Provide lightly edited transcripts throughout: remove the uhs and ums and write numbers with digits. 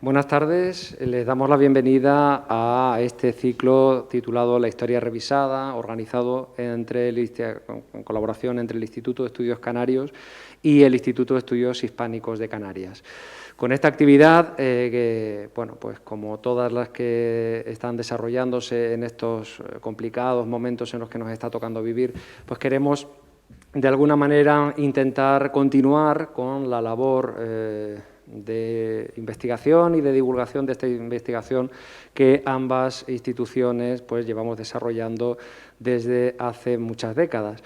Buenas tardes, les damos la bienvenida a este ciclo titulado La historia revisada, organizado en colaboración entre el Instituto de Estudios Canarios y el Instituto de Estudios Hispánicos de Canarias. Con esta actividad, que, bueno, pues como todas las que están desarrollándose en estos complicados momentos en los que nos está tocando vivir, pues queremos de alguna manera intentar continuar con la labor de investigación y de divulgación de esta investigación que ambas instituciones pues llevamos desarrollando desde hace muchas décadas,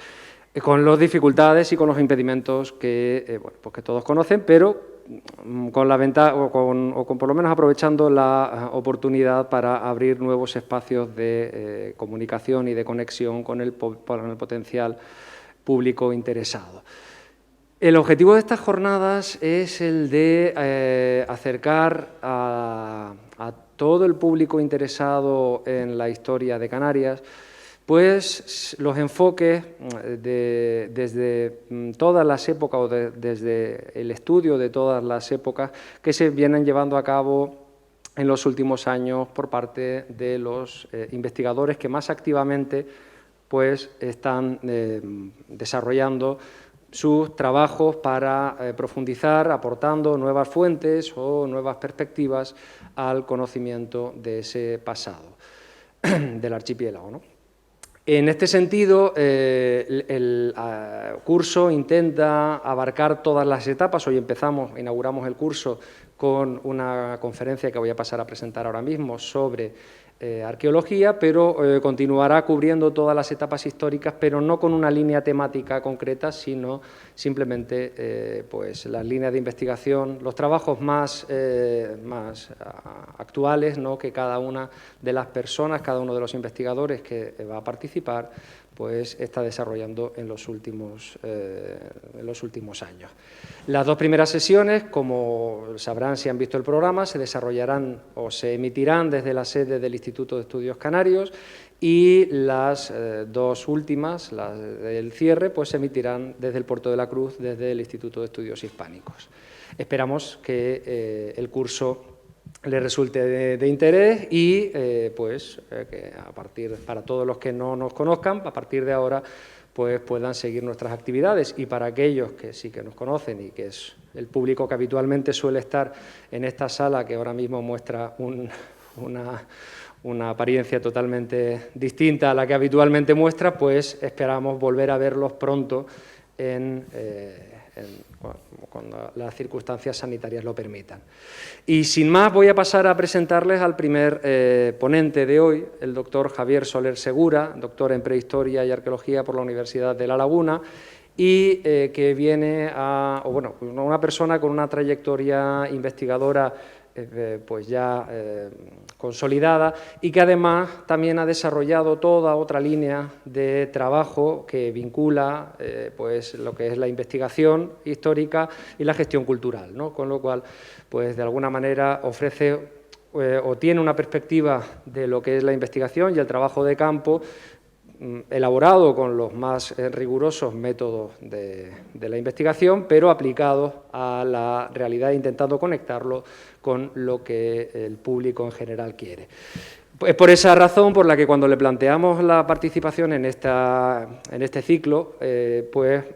con las dificultades y con los impedimentos que, bueno, pues que todos conocen, pero con la ventaja o con por lo menos aprovechando la oportunidad para abrir nuevos espacios de comunicación y de conexión con el potencial público interesado. El objetivo de estas jornadas es el de acercar a todo el público interesado en la historia de Canarias pues los enfoques desde todas las épocas o desde el estudio de todas las épocas que se vienen llevando a cabo en los últimos años por parte de los investigadores que más activamente pues están desarrollando sus trabajos para profundizar, aportando nuevas fuentes o nuevas perspectivas al conocimiento de ese pasado del archipiélago, ¿no? En este sentido, el curso intenta abarcar todas las etapas. Hoy inauguramos el curso con una conferencia que voy a pasar a presentar ahora mismo sobre arqueología, pero continuará cubriendo todas las etapas históricas, pero no con una línea temática concreta, sino simplemente pues, las líneas de investigación, los trabajos más actuales, ¿no?, que cada una de las personas, cada uno de los investigadores que va a participar, pues está desarrollando en los últimos años. Las dos primeras sesiones, como sabrán si han visto el programa, se desarrollarán o se emitirán desde la sede del Instituto de Estudios Canarios y las dos últimas, las del cierre, pues se emitirán desde el Puerto de la Cruz, desde el Instituto de Estudios Hispánicos. Esperamos que el curso les resulte de interés y que para todos los que no nos conozcan, a partir de ahora pues puedan seguir nuestras actividades, y para aquellos que sí que nos conocen y que es el público que habitualmente suele estar en esta sala, que ahora mismo muestra una apariencia totalmente distinta a la que habitualmente muestra, pues esperamos volver a verlos pronto cuando las circunstancias sanitarias lo permitan. Y sin más voy a pasar a presentarles al primer ponente de hoy, el doctor Javier Soler Segura, doctor en Prehistoria y Arqueología por la Universidad de La Laguna, y que viene una persona con una trayectoria investigadora pues ya consolidada, y que además también ha desarrollado toda otra línea de trabajo que vincula pues lo que es la investigación histórica y la gestión cultural, ¿no? Con lo cual, pues de alguna manera ofrece o tiene una perspectiva de lo que es la investigación y el trabajo de campo elaborado con los más rigurosos métodos de la investigación, pero aplicados a la realidad, intentando conectarlo con lo que el público en general quiere. Es por esa razón por la que cuando le planteamos la participación en este ciclo,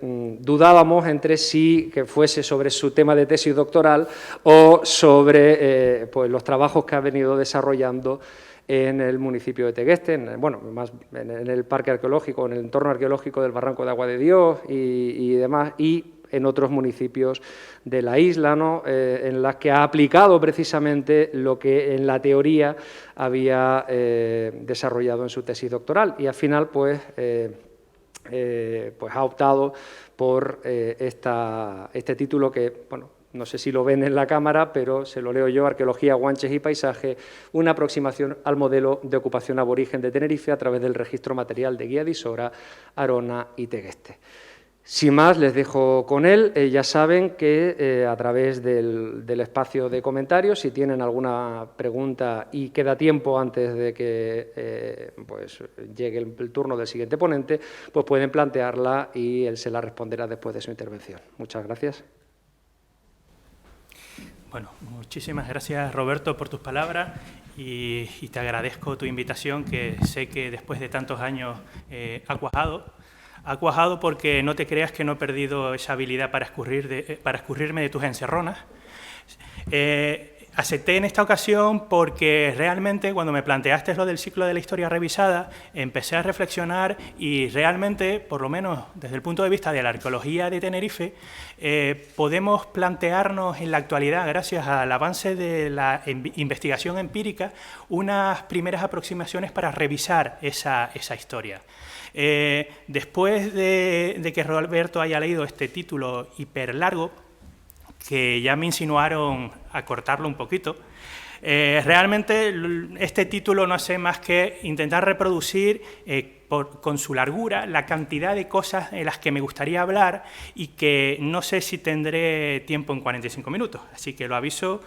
dudábamos entre si que fuese sobre su tema de tesis doctoral o sobre pues los trabajos que ha venido desarrollando en el municipio de Tegueste, en el parque arqueológico, en el entorno arqueológico del Barranco de Agua de Dios y demás, y en otros municipios de la isla, ¿no?, en las que ha aplicado precisamente lo que en la teoría había desarrollado en su tesis doctoral, y al final pues ha optado por este título que, bueno, no sé si lo ven en la cámara, pero se lo leo yo: Arqueología, Guanches y Paisaje, una aproximación al modelo de ocupación aborigen de Tenerife a través del registro material de Guía de Isora, Arona y Tegueste. Sin más, les dejo con él. Ya saben que a través del espacio de comentarios, si tienen alguna pregunta y queda tiempo antes de que llegue el turno del siguiente ponente, pues pueden plantearla y él se la responderá después de su intervención. Muchas gracias. Bueno, muchísimas gracias, Roberto, por tus palabras y te agradezco tu invitación, que sé que después de tantos años ha cuajado. Ha cuajado porque no te creas que no he perdido esa habilidad para escurrirme de tus encerronas. Acepté en esta ocasión porque realmente cuando me planteaste lo del ciclo de la historia revisada, empecé a reflexionar y realmente, por lo menos desde el punto de vista de la arqueología de Tenerife, podemos plantearnos en la actualidad, gracias al avance de la investigación empírica, unas primeras aproximaciones para revisar esa historia. Después de que Roberto haya leído este título hiper largo, que ya me insinuaron a cortarlo un poquito, realmente este título no hace más que intentar reproducir con su largura la cantidad de cosas en las que me gustaría hablar y que no sé si tendré tiempo en 45 minutos, así que lo aviso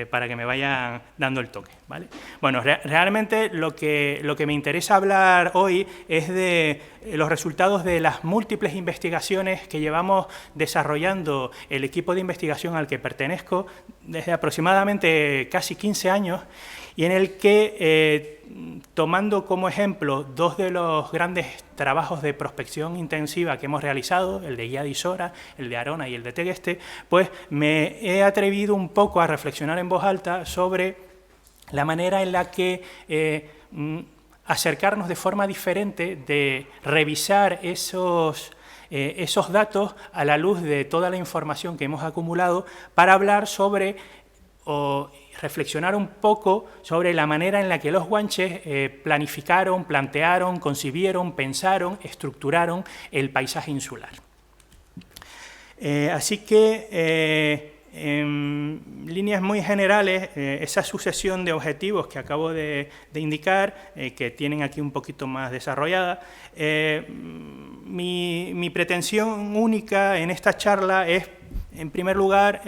para que me vayan dando el toque, ¿vale? Bueno, realmente lo que me interesa hablar hoy es de los resultados de las múltiples investigaciones que llevamos desarrollando el equipo de investigación al que pertenezco desde aproximadamente casi 15 años y en el que, tomando como ejemplo dos de los grandes trabajos de prospección intensiva que hemos realizado, el de Guía de Isora, el de Arona y el de Tegueste, pues me he atrevido un poco a reflexionar en voz alta sobre la manera en la que acercarnos de forma diferente, de revisar esos datos a la luz de toda la información que hemos acumulado para hablar sobre o reflexionar un poco sobre la manera en la que los guanches planificaron, plantearon, concibieron, pensaron, estructuraron el paisaje insular. Así que, en líneas muy generales, esa sucesión de objetivos que acabo de indicar, que tienen aquí un poquito más desarrollada, mi pretensión única en esta charla es, en primer lugar,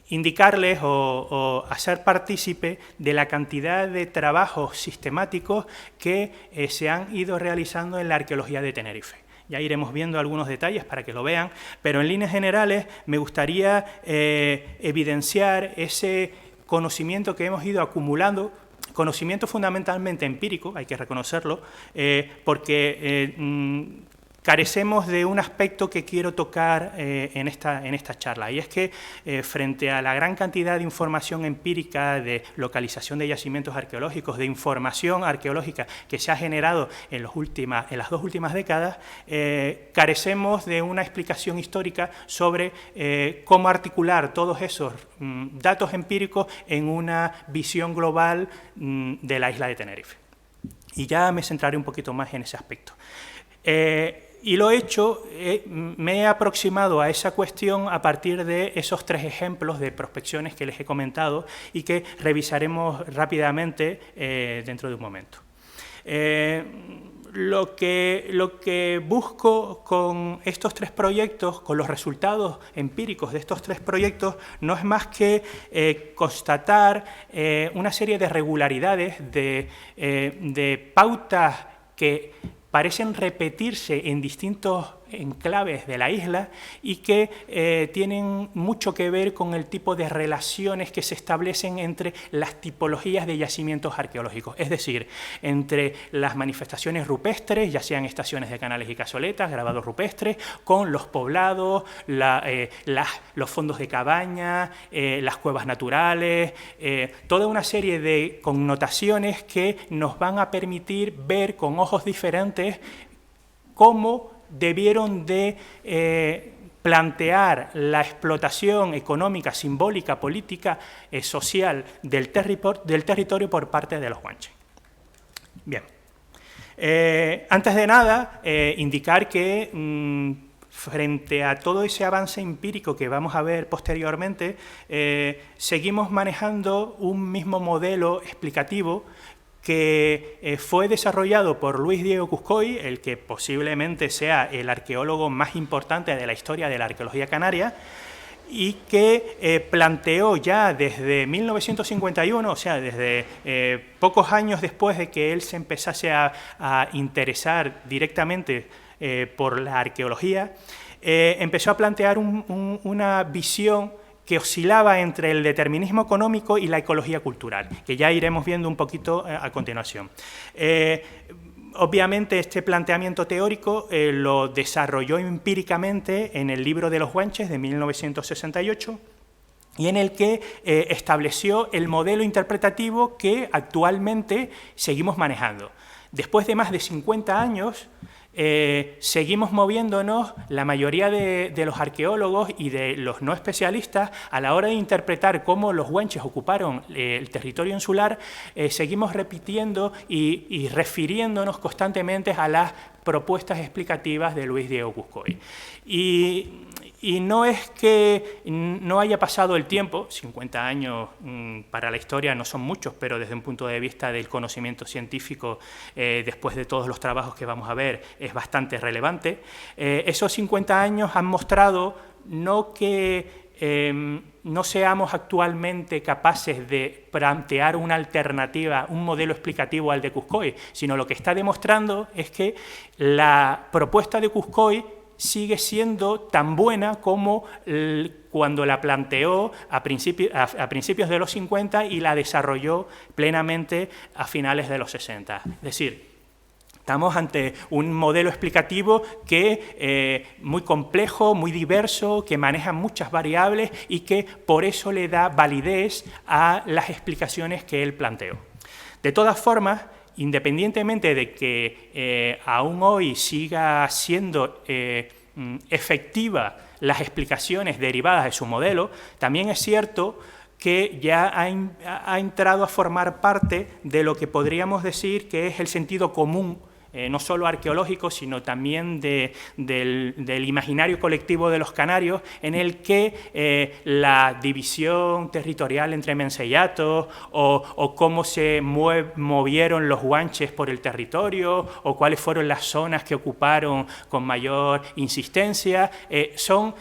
indicarles o hacer partícipe de la cantidad de trabajos sistemáticos que se han ido realizando en la arqueología de Tenerife. Ya iremos viendo algunos detalles para que lo vean, pero en líneas generales me gustaría evidenciar ese conocimiento que hemos ido acumulando, conocimiento fundamentalmente empírico, hay que reconocerlo, porque carecemos de un aspecto que quiero tocar en esta charla, y es que frente a la gran cantidad de información empírica, de localización de yacimientos arqueológicos, de información arqueológica que se ha generado en las dos últimas décadas, carecemos de una explicación histórica sobre cómo articular todos esos datos empíricos en una visión global de la isla de Tenerife. Y ya me centraré un poquito más en ese aspecto. Y lo he hecho, me he aproximado a esa cuestión a partir de esos tres ejemplos de prospecciones que les he comentado y que revisaremos rápidamente dentro de un momento. Lo que busco con estos tres proyectos, con los resultados empíricos de estos tres proyectos, no es más que constatar una serie de regularidades, de pautas que parecen repetirse en distintos enclaves de la isla y que tienen mucho que ver con el tipo de relaciones que se establecen entre las tipologías de yacimientos arqueológicos, es decir, entre las manifestaciones rupestres, ya sean estaciones de canales y cazoletas, grabados rupestres, con los poblados, los fondos de cabaña, las cuevas naturales, toda una serie de connotaciones que nos van a permitir ver con ojos diferentes cómo debieron de plantear la explotación económica, simbólica, política, social del territorio por parte de los guanches. Bien, antes de nada, indicar que frente a todo ese avance empírico que vamos a ver posteriormente, seguimos manejando un mismo modelo explicativo que fue desarrollado por Luis Diego Cuscoy, el que posiblemente sea el arqueólogo más importante de la historia de la arqueología canaria, y que planteó ya desde 1951, o sea, desde pocos años después de que él se empezase a interesar directamente por la arqueología, empezó a plantear una visión que oscilaba entre el determinismo económico y la ecología cultural, que ya iremos viendo un poquito a continuación. Obviamente este planteamiento teórico lo desarrolló empíricamente en el libro de los Guanches de 1968, y en el que estableció el modelo interpretativo que actualmente seguimos manejando. Después de más de 50 años, seguimos moviéndonos, la mayoría de los arqueólogos y de los no especialistas, a la hora de interpretar cómo los Guanches ocuparon el territorio insular, seguimos repitiendo y refiriéndonos constantemente a las propuestas explicativas de Luis Diego Cuscoy. Y no es que no haya pasado el tiempo, 50 años para la historia no son muchos, pero desde un punto de vista del conocimiento científico, después de todos los trabajos que vamos a ver, es bastante relevante. Esos 50 años han mostrado no que no seamos actualmente capaces de plantear una alternativa, un modelo explicativo al de Cuscoy, sino lo que está demostrando es que la propuesta de Cuscoy sigue siendo tan buena como cuando la planteó a principios de los 50 y la desarrolló plenamente a finales de los 60. Es decir, estamos ante un modelo explicativo que muy complejo, muy diverso, que maneja muchas variables y que por eso le da validez a las explicaciones que él planteó. De todas formas, independientemente de que aún hoy siga siendo efectiva las explicaciones derivadas de su modelo, también es cierto que ya ha entrado a formar parte de lo que podríamos decir que es el sentido común, no solo arqueológico, sino también del imaginario colectivo de los canarios, en el que la división territorial entre menceyatos o cómo se movieron los guanches por el territorio o cuáles fueron las zonas que ocuparon con mayor insistencia, son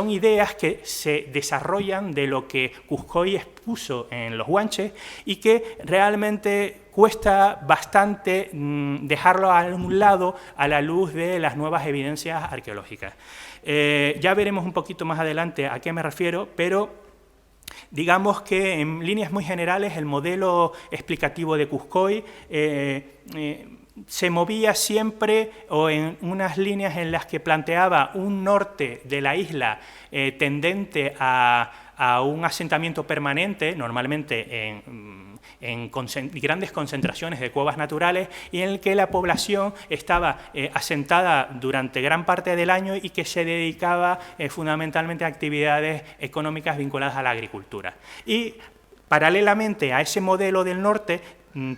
ideas que se desarrollan de lo que Cuscoy expuso en los guanches y que realmente cuesta bastante dejarlo a un lado a la luz de las nuevas evidencias arqueológicas. Ya veremos un poquito más adelante a qué me refiero, pero digamos que en líneas muy generales el modelo explicativo de Cuscoy se movía siempre o en unas líneas en las que planteaba un norte de la isla tendente a un asentamiento permanente, normalmente en grandes concentraciones de cuevas naturales, y en el que la población estaba asentada durante gran parte del año y que se dedicaba fundamentalmente a actividades económicas vinculadas a la agricultura. Y paralelamente a ese modelo del norte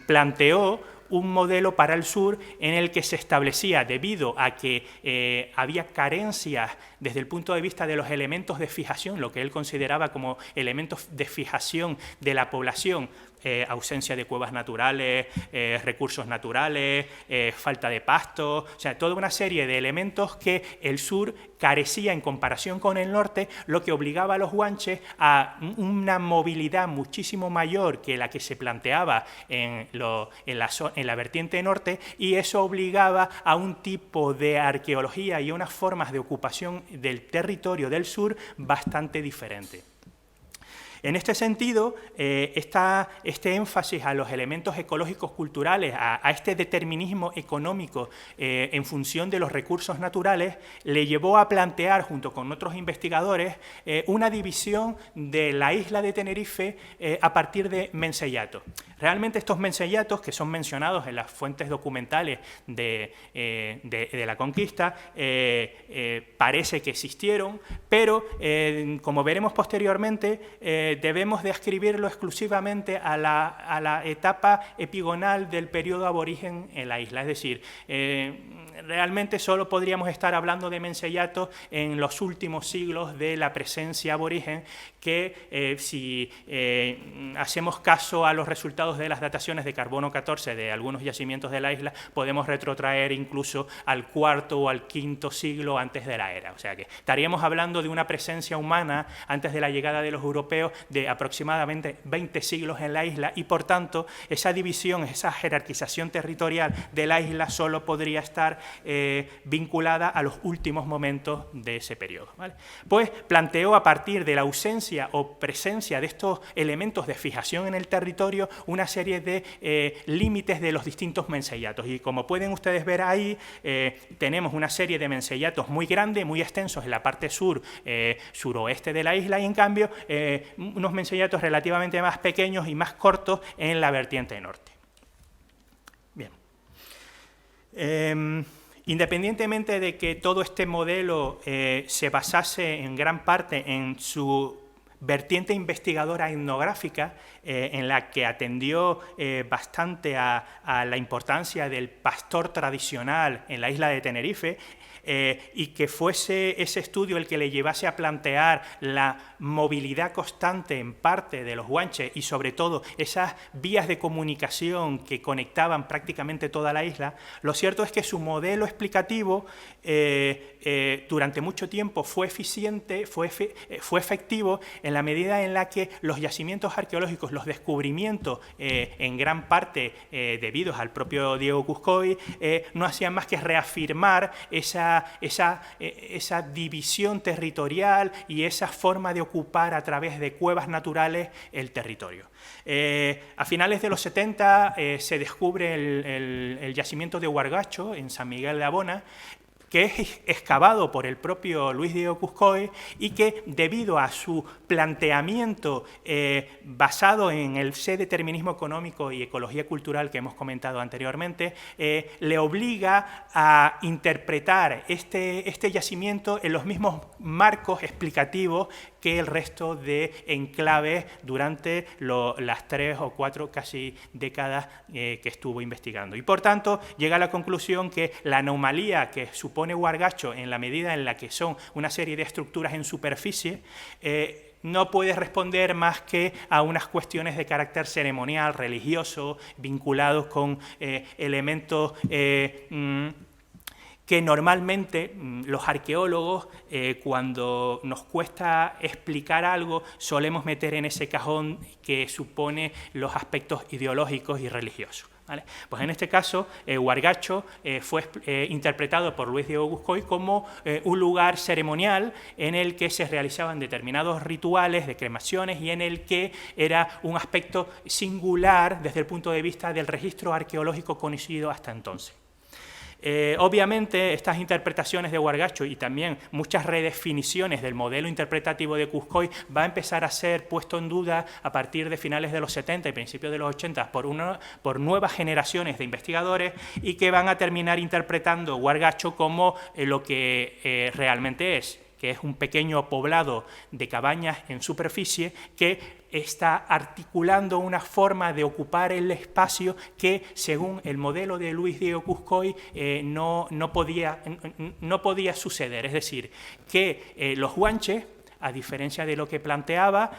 planteó un modelo para el sur en el que se establecía, debido a que había carencias desde el punto de vista de los elementos de fijación, lo que él consideraba como elementos de fijación de la población, ausencia de cuevas naturales, recursos naturales, falta de pasto, o sea, toda una serie de elementos que el sur carecía en comparación con el norte, lo que obligaba a los guanches a una movilidad muchísimo mayor que la que se planteaba en la vertiente norte, y eso obligaba a un tipo de arqueología y a unas formas de ocupación del territorio del sur bastante diferente. En este sentido, este énfasis a los elementos ecológicos culturales, a este determinismo económico en función de los recursos naturales, le llevó a plantear, junto con otros investigadores, una división de la isla de Tenerife a partir de menceyatos. Realmente estos menceyatos, que son mencionados en las fuentes documentales de la conquista, parece que existieron, pero como veremos posteriormente, debemos de ascribirlo exclusivamente a la etapa epigonal del periodo aborigen en la isla. Es decir, realmente solo podríamos estar hablando de menceyatos en los últimos siglos de la presencia aborigen, que si hacemos caso a los resultados de las dataciones de carbono 14 de algunos yacimientos de la isla, podemos retrotraer incluso al cuarto o al quinto siglo antes de la era. O sea que estaríamos hablando de una presencia humana antes de la llegada de los europeos de aproximadamente 20 siglos en la isla y, por tanto, esa división, esa jerarquización territorial de la isla solo podría estar vinculada a los últimos momentos de ese periodo, ¿vale? Pues planteó, a partir de la ausencia o presencia de estos elementos de fijación en el territorio, una serie de límites de los distintos mensellatos. Y como pueden ustedes ver ahí, tenemos una serie de mensellatos muy grandes, muy extensos en la parte sur, suroeste de la isla, y en cambio unos mensellatos relativamente más pequeños y más cortos en la vertiente norte. Bien. Independientemente de que todo este modelo se basase en gran parte en su vertiente investigadora etnográfica, en la que atendió bastante a la importancia del pastor tradicional en la isla de Tenerife, y que fuese ese estudio el que le llevase a plantear la movilidad constante en parte de los guanches y sobre todo esas vías de comunicación que conectaban prácticamente toda la isla, lo cierto es que su modelo explicativo durante mucho tiempo fue eficiente, fue efectivo en la medida en la que los yacimientos arqueológicos, los descubrimientos, en gran parte debidos al propio Diego Cuscoy, no hacían más que reafirmar esa división territorial y esa forma de ocupar a través de cuevas naturales el territorio. A finales de los 70 se descubre el yacimiento de Huargacho en San Miguel de Abona, que es excavado por el propio Luis Diego Cuscoy y que, debido a su planteamiento basado en el determinismo económico y ecología cultural que hemos comentado anteriormente, le obliga a interpretar este yacimiento en los mismos marcos explicativos que el resto de enclaves durante las 3 o 4 casi décadas que estuvo investigando. Y por tanto llega a la conclusión que la anomalía que supone Huargacho, en la medida en la que son una serie de estructuras en superficie, no puede responder más que a unas cuestiones de carácter ceremonial, religioso, vinculados con elementos que normalmente los arqueólogos, cuando nos cuesta explicar algo, solemos meter en ese cajón que supone los aspectos ideológicos y religiosos, ¿vale? Pues en este caso, Huargacho fue interpretado por Luis Diego Cuscoy como un lugar ceremonial en el que se realizaban determinados rituales de cremaciones y en el que era un aspecto singular desde el punto de vista del registro arqueológico conocido hasta entonces. Obviamente, estas interpretaciones de Huargacho y también muchas redefiniciones del modelo interpretativo de Cuscoy va a empezar a ser puesto en duda a partir de finales de los 70 y principios de los 80 por nuevas generaciones de investigadores, y que van a terminar interpretando Huargacho como lo que realmente es, que es un pequeño poblado de cabañas en superficie que está articulando una forma de ocupar el espacio que, según el modelo de Luis Diego Cuscoy, no podía suceder. Es decir, que los guanches, a diferencia de lo que planteaba,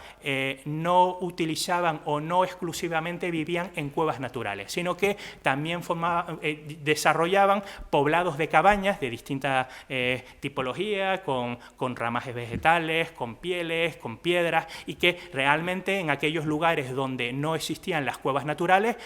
no utilizaban o no exclusivamente vivían en cuevas naturales, sino que también desarrollaban poblados de cabañas de distintas tipologías, con ramajes vegetales, con pieles, con piedras, y que realmente en aquellos lugares donde no existían las cuevas naturales,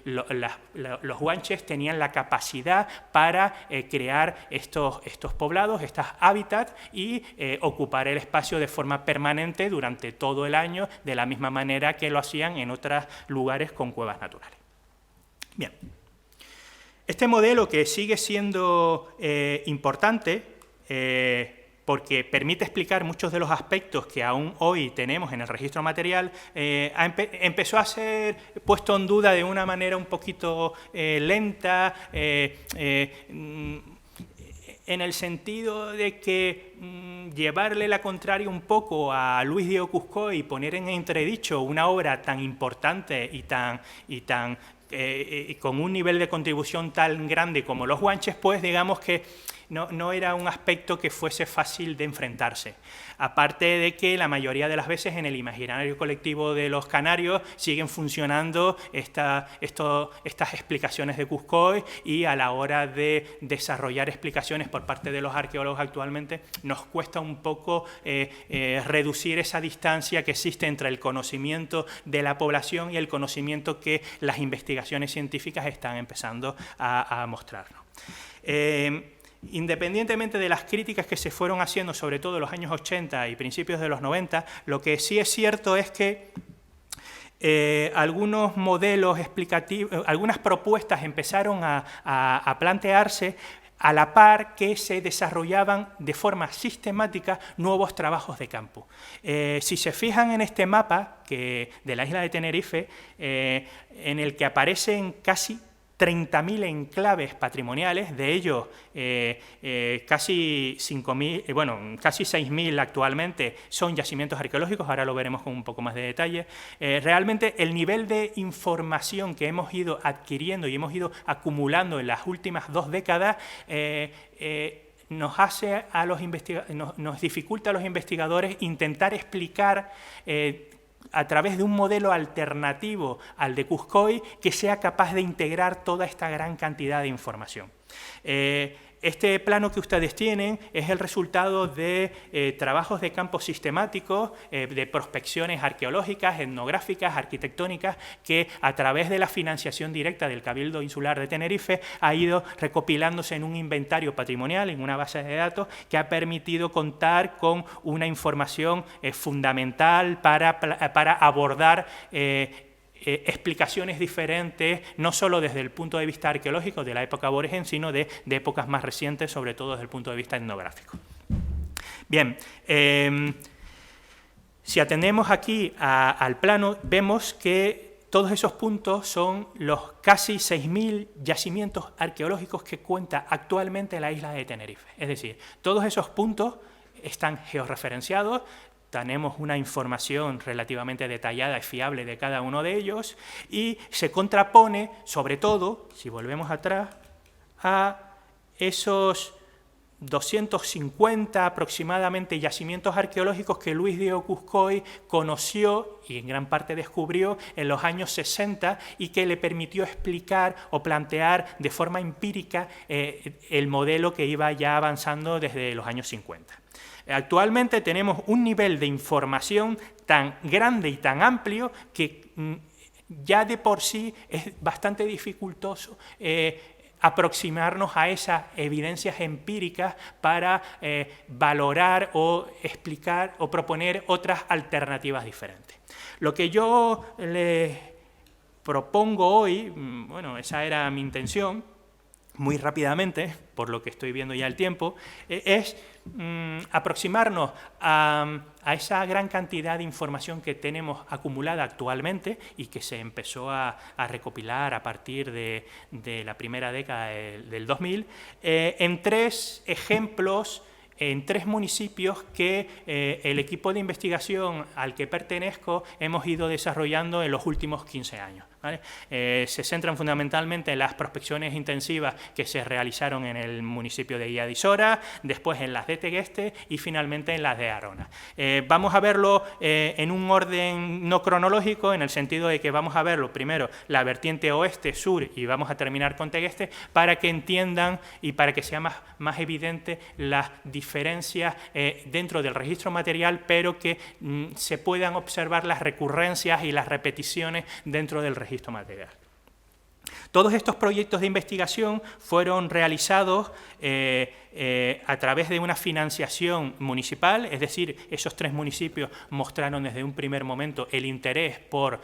los guanches tenían la capacidad para crear estos poblados, estos hábitats, y ocupar el espacio de forma permanente durante todo el año, de la misma manera que lo hacían en otros lugares con cuevas naturales. Bien, este modelo, que sigue siendo importante porque permite explicar muchos de los aspectos que aún hoy tenemos en el registro material, empezó a ser puesto en duda de una manera un poquito lenta, en el sentido de que llevarle la contraria un poco a Luis Diego Cuscoy y poner en entredicho una obra tan importante y con un nivel de contribución tan grande como los guanches, pues digamos que no era un aspecto que fuese fácil de enfrentarse. Aparte de que la mayoría de las veces en el imaginario colectivo de los canarios siguen funcionando estas explicaciones de Cuzcoy, y a la hora de desarrollar explicaciones por parte de los arqueólogos actualmente nos cuesta un poco reducir esa distancia que existe entre el conocimiento de la población y el conocimiento que las investigaciones científicas están empezando a mostrarnos. Independientemente de las críticas que se fueron haciendo, sobre todo en los años 80 y principios de los 90, lo que sí es cierto es que algunos modelos explicativos, algunas propuestas empezaron a plantearse a la par que se desarrollaban de forma sistemática nuevos trabajos de campo. Si se fijan en este mapa de la isla de Tenerife, en el que aparecen casi 30.000 enclaves patrimoniales, de ellos casi 5.000, casi 6.000 actualmente son yacimientos arqueológicos, ahora lo veremos con un poco más de detalle. Realmente el nivel de información que hemos ido adquiriendo y hemos ido acumulando en las últimas 2 décadas nos dificulta a los investigadores intentar explicar a través de un modelo alternativo al de Cuzcoy que sea capaz de integrar toda esta gran cantidad de información. Este plano que ustedes tienen es el resultado de trabajos de campo sistemáticos, de prospecciones arqueológicas, etnográficas, arquitectónicas, que a través de la financiación directa del Cabildo Insular de Tenerife ha ido recopilándose en un inventario patrimonial, en una base de datos, que ha permitido contar con una información fundamental para abordar explicaciones diferentes, no solo desde el punto de vista arqueológico de la época aborigen, sino de épocas más recientes, sobre todo desde el punto de vista etnográfico. Bien, si atendemos aquí al plano, vemos que todos esos puntos son los casi 6.000 yacimientos arqueológicos que cuenta actualmente la isla de Tenerife. Es decir, todos esos puntos están georreferenciados, tenemos una información relativamente detallada y fiable de cada uno de ellos, y se contrapone, sobre todo, si volvemos atrás, a esos 250 aproximadamente yacimientos arqueológicos que Luis Diego Cuzcoy conoció y en gran parte descubrió en los años 60 y que le permitió explicar o plantear de forma empírica el modelo que iba ya avanzando desde los años 50. Actualmente tenemos un nivel de información tan grande y tan amplio que ya de por sí es bastante dificultoso aproximarnos a esas evidencias empíricas para valorar o explicar o proponer otras alternativas diferentes. Lo que yo les propongo hoy, esa era mi intención, muy rápidamente, por lo que estoy viendo ya el tiempo, es aproximarnos a esa gran cantidad de información que tenemos acumulada actualmente y que se empezó a recopilar a partir de la primera década del 2000, en 3 ejemplos, en 3 municipios que el equipo de investigación al que pertenezco hemos ido desarrollando en los últimos 15 años. ¿Vale? Se centran fundamentalmente en las prospecciones intensivas que se realizaron en el municipio de Guía de Isora, después en las de Tegueste y finalmente en las de Arona. Vamos a verlo en un orden no cronológico, en el sentido de que vamos a verlo primero la vertiente oeste-sur y vamos a terminar con Tegueste, para que entiendan y para que sea más evidente las diferencias dentro del registro material, pero que se puedan observar las recurrencias y las repeticiones dentro del registro material. Todos estos proyectos de investigación fueron realizados a través de una financiación municipal, es decir, esos 3 municipios mostraron desde un primer momento el interés por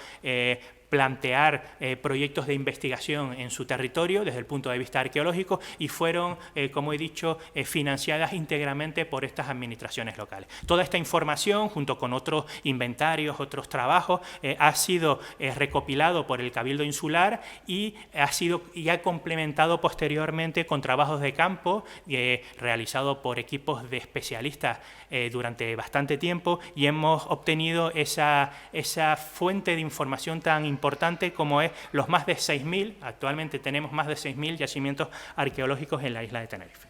plantear proyectos de investigación en su territorio desde el punto de vista arqueológico y fueron, como he dicho, financiadas íntegramente por estas administraciones locales. Toda esta información, junto con otros inventarios, otros trabajos, ha sido recopilado por el Cabildo Insular y ha complementado posteriormente con trabajos de campo realizados por equipos de especialistas durante bastante tiempo, y hemos obtenido esa fuente de información tan importante como es los más de 6.000, actualmente tenemos más de 6.000 yacimientos arqueológicos en la isla de Tenerife.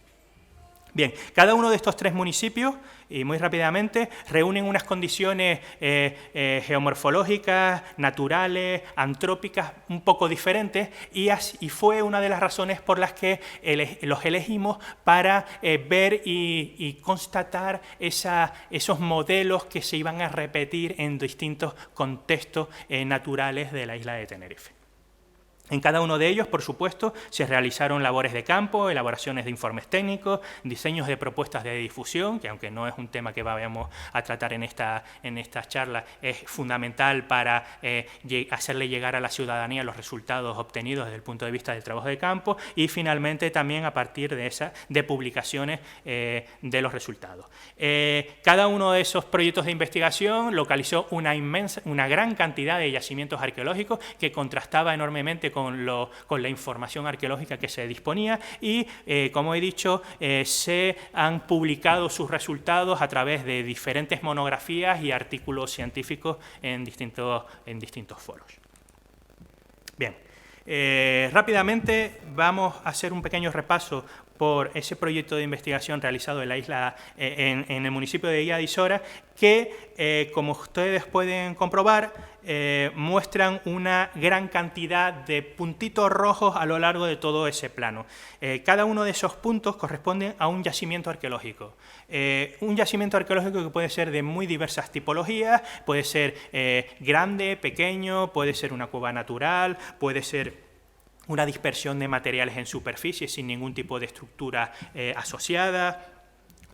Bien, cada uno de estos 3 municipios, y muy rápidamente, reúnen unas condiciones geomorfológicas, naturales, antrópicas, un poco diferentes, y fue una de las razones por las que los elegimos para ver y constatar esos modelos que se iban a repetir en distintos contextos naturales de la isla de Tenerife. En cada uno de ellos, por supuesto, se realizaron labores de campo, elaboraciones de informes técnicos, diseños de propuestas de difusión, que aunque no es un tema que vayamos a tratar en esta charla, es fundamental para hacerle llegar a la ciudadanía los resultados obtenidos desde el punto de vista del trabajo de campo, y finalmente también a partir de publicaciones de los resultados. Cada uno de esos proyectos de investigación localizó una gran cantidad de yacimientos arqueológicos que contrastaba enormemente con la información arqueológica que se disponía y, como he dicho, se han publicado sus resultados a través de diferentes monografías y artículos científicos en distintos foros. Bien, rápidamente vamos a hacer un pequeño repaso por ese proyecto de investigación realizado en la isla, en el municipio de Ilha de Isora, que, como ustedes pueden comprobar, muestran una gran cantidad de puntitos rojos a lo largo de todo ese plano. Cada uno de esos puntos corresponde a un yacimiento arqueológico. Un yacimiento arqueológico que puede ser de muy diversas tipologías, puede ser grande, pequeño, puede ser una cueva natural, puede ser una dispersión de materiales en superficie sin ningún tipo de estructura asociada.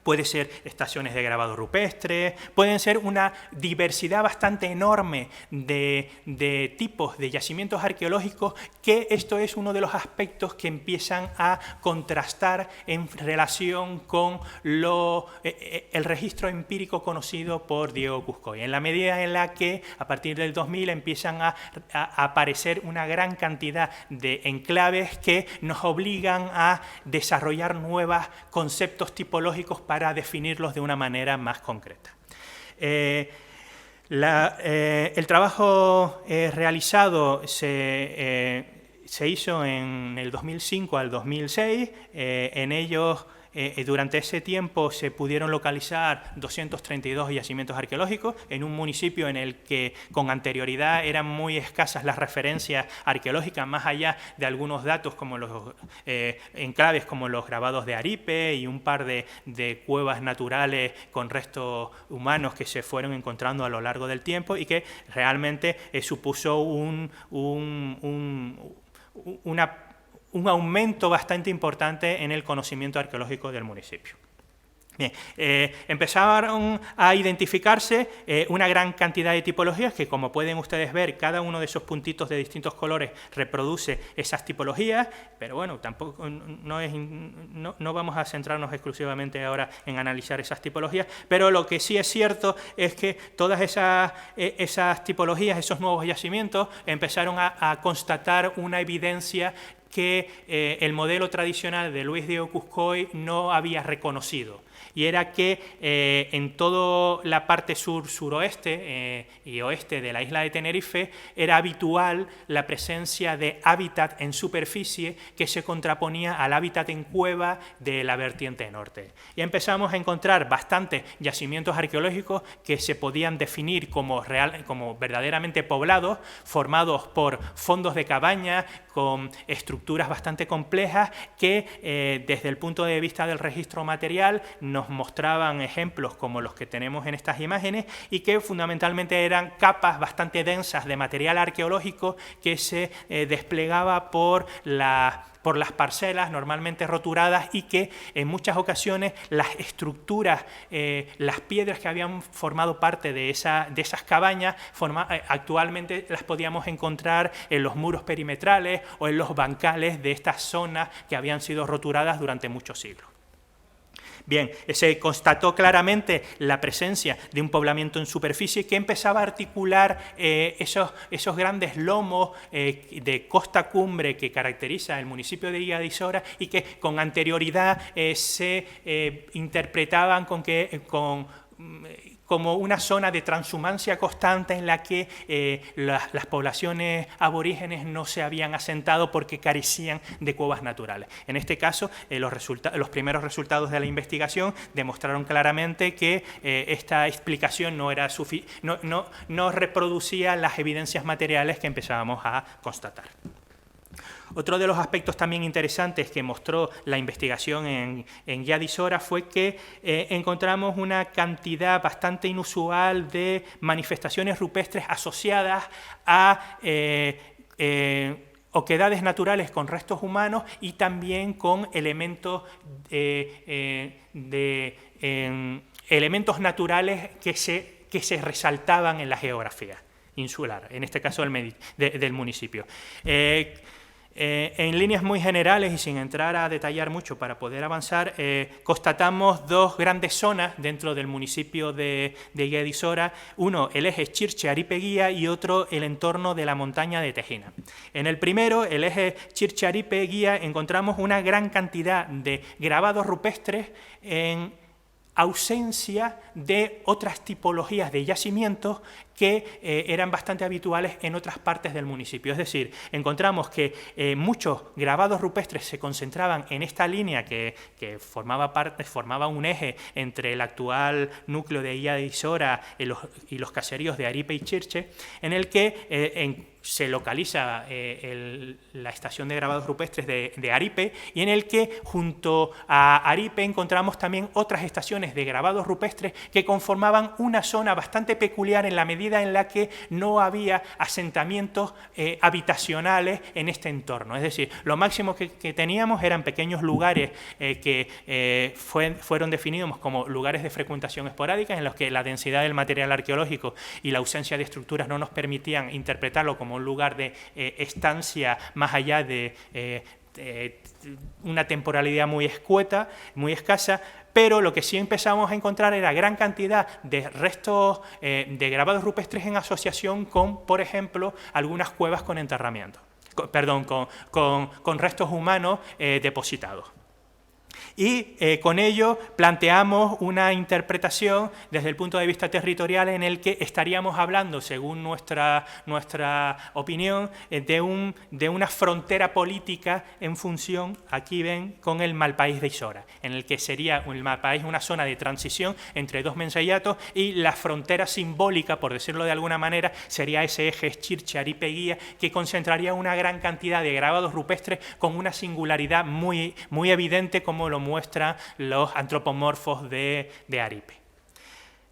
Puede ser estaciones de grabado rupestre, pueden ser una diversidad bastante enorme de tipos de yacimientos arqueológicos, que esto es uno de los aspectos que empiezan a contrastar en relación con el registro empírico conocido por Diego Cuscoy. En la medida en la que a partir del 2000 empiezan a aparecer una gran cantidad de enclaves que nos obligan a desarrollar nuevos conceptos tipológicos para definirlos de una manera más concreta. El trabajo realizado se hizo en el 2005 al 2006, en ellos durante ese tiempo se pudieron localizar 232 yacimientos arqueológicos en un municipio en el que con anterioridad eran muy escasas las referencias arqueológicas, más allá de algunos datos como los enclaves como los grabados de Aripe y un par de cuevas naturales con restos humanos que se fueron encontrando a lo largo del tiempo y que realmente supuso un aumento bastante importante en el conocimiento arqueológico del municipio. Bien, empezaron a identificarse una gran cantidad de tipologías que, como pueden ustedes ver, cada uno de esos puntitos de distintos colores reproduce esas tipologías, pero bueno, tampoco no vamos a centrarnos exclusivamente ahora en analizar esas tipologías, pero lo que sí es cierto es que todas esas tipologías, esos nuevos yacimientos, empezaron a constatar una evidencia que el modelo tradicional de Luis Diego Cuscoy no había reconocido, y era que en toda la parte sur-suroeste y oeste de la isla de Tenerife era habitual la presencia de hábitat en superficie que se contraponía al hábitat en cueva de la vertiente norte. Y empezamos a encontrar bastantes yacimientos arqueológicos que se podían definir como verdaderamente poblados, formados por fondos de cabaña con estructuras bastante complejas que desde el punto de vista del registro material nos mostraban ejemplos como los que tenemos en estas imágenes y que fundamentalmente eran capas bastante densas de material arqueológico que se desplegaba por las parcelas normalmente roturadas y que en muchas ocasiones las estructuras, las piedras que habían formado parte de esas cabañas, actualmente las podíamos encontrar en los muros perimetrales o en los bancales de estas zonas que habían sido roturadas durante muchos siglos. Bien, se constató claramente la presencia de un poblamiento en superficie que empezaba a articular esos grandes lomos de costa cumbre que caracteriza el municipio de Ilha de Isora y que con anterioridad se interpretaban con como una zona de transhumancia constante en la que las poblaciones aborígenes no se habían asentado porque carecían de cuevas naturales. En este caso, los primeros resultados de la investigación demostraron claramente que esta explicación no reproducía las evidencias materiales que empezábamos a constatar. Otro de los aspectos también interesantes que mostró la investigación en Guía de Isora fue que encontramos una cantidad bastante inusual de manifestaciones rupestres asociadas a oquedades naturales con restos humanos y también con elementos, elementos naturales que se resaltaban en la geografía insular, en este caso del municipio. En líneas muy generales y sin entrar a detallar mucho para poder avanzar, constatamos dos grandes zonas dentro del municipio de Guía de Isora, uno el eje Chirche-Aripe-Guía y otro el entorno de la montaña de Tejina. En el primero, el eje Chirche-Aripe-Guía, encontramos una gran cantidad de grabados rupestres en ausencia de otras tipologías de yacimientos que eran bastante habituales en otras partes del municipio. Es decir, encontramos que muchos grabados rupestres se concentraban en esta línea que formaba un eje entre el actual núcleo de Guía de Isora y los caseríos de Aripe y Chirche, en el que se localiza la estación de grabados rupestres de Aripe y en el que junto a Aripe encontramos también otras estaciones de grabados rupestres que conformaban una zona bastante peculiar en la medida en la que no había asentamientos habitacionales en este entorno. Es decir, lo máximo que teníamos eran pequeños lugares que fueron definidos como lugares de frecuentación esporádica en los que la densidad del material arqueológico y la ausencia de estructuras no nos permitían interpretarlo como un lugar de estancia más allá de una temporalidad muy escueta, muy escasa, pero lo que sí empezamos a encontrar era gran cantidad de restos de grabados rupestres en asociación con, por ejemplo, algunas cuevas con enterramiento, con restos humanos depositados. Y con ello planteamos una interpretación desde el punto de vista territorial en el que estaríamos hablando, según nuestra opinión, de una frontera política en función, aquí ven, con el Malpaís de Isora, en el que sería el Malpaís una zona de transición entre dos menseyatos y la frontera simbólica, por decirlo de alguna manera, sería ese eje Chirche-Aripe-Guía que concentraría una gran cantidad de grabados rupestres con una singularidad muy evidente como lo muestran los antropomorfos de Aripe.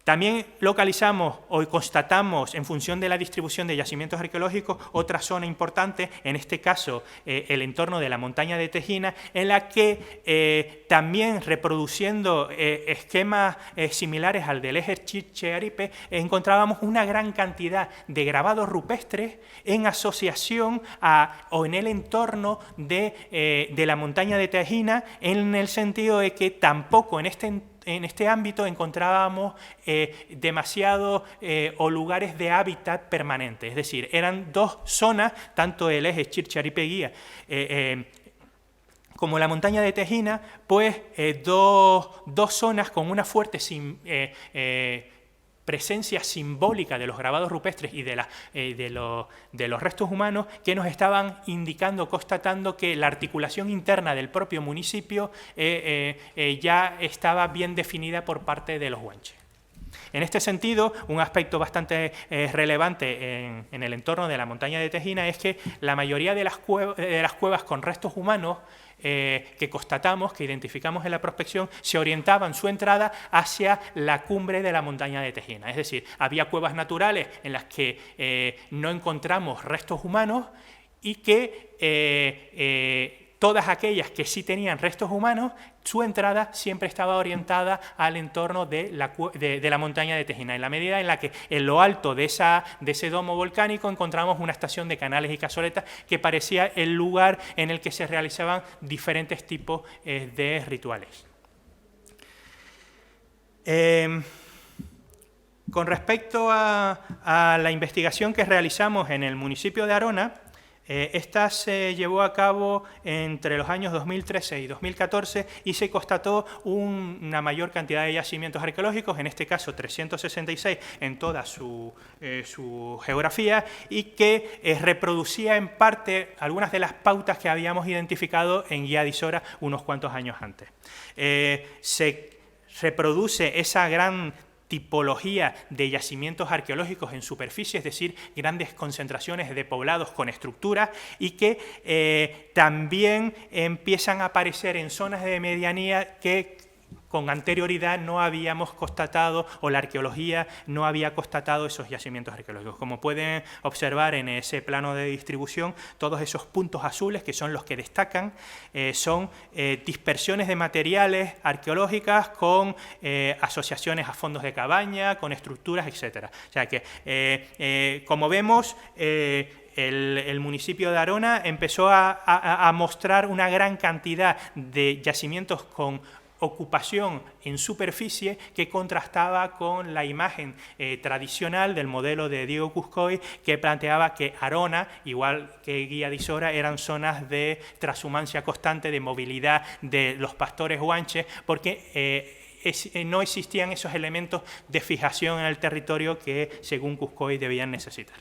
También localizamos o constatamos, en función de la distribución de yacimientos arqueológicos, otra zona importante, en este caso el entorno de la montaña de Tejina, en la que también reproduciendo esquemas similares al del eje Chirche-Aripe, encontrábamos una gran cantidad de grabados rupestres en asociación o en el entorno de la montaña de Tejina, en el sentido de que tampoco en este ámbito encontrábamos demasiados o lugares de hábitat permanente, es decir, eran dos zonas, tanto el eje Chirche-Aripe-Guía como la montaña de Tejina, pues dos zonas con una fuerte presencia simbólica de los grabados rupestres y de los restos humanos que nos estaban indicando, constatando que la articulación interna del propio municipio ya estaba bien definida por parte de los huanches. En este sentido, un aspecto bastante relevante en el entorno de la montaña de Tejina es que la mayoría de las cuevas con restos humanos que constatamos, que identificamos en la prospección, se orientaban su entrada hacia la cumbre de la montaña de Tejina. Es decir, había cuevas naturales en las que no encontramos restos humanos y que todas aquellas que sí tenían restos humanos, su entrada siempre estaba orientada al entorno de la montaña de Tejina, en la medida en la que en lo alto de ese domo volcánico encontramos una estación de canales y cazoletas que parecía el lugar en el que se realizaban diferentes tipos de rituales. Con respecto a la investigación que realizamos en el municipio de Arona, Esta se llevó a cabo entre los años 2013 y 2014 y se constató una mayor cantidad de yacimientos arqueológicos, en este caso 366 en toda su geografía, y que reproducía en parte algunas de las pautas que habíamos identificado en Guía de Isora unos cuantos años antes. Se reproduce esa gran tipología de yacimientos arqueológicos en superficie, es decir, grandes concentraciones de poblados con estructuras, y que también empiezan a aparecer en zonas de medianía que con anterioridad no habíamos constatado, o la arqueología no había constatado esos yacimientos arqueológicos. Como pueden observar en ese plano de distribución, todos esos puntos azules, que son los que destacan, son dispersiones de materiales arqueológicas con asociaciones a fondos de cabaña, con estructuras, etc. O sea que, como vemos, el municipio de Arona empezó a mostrar una gran cantidad de yacimientos con ocupación en superficie que contrastaba con la imagen tradicional del modelo de Diego Cuscoy, que planteaba que Arona, igual que Guía de Isora, eran zonas de transhumancia constante, de movilidad de los pastores guanches, porque no existían esos elementos de fijación en el territorio que, según Cuscoy, debían necesitar.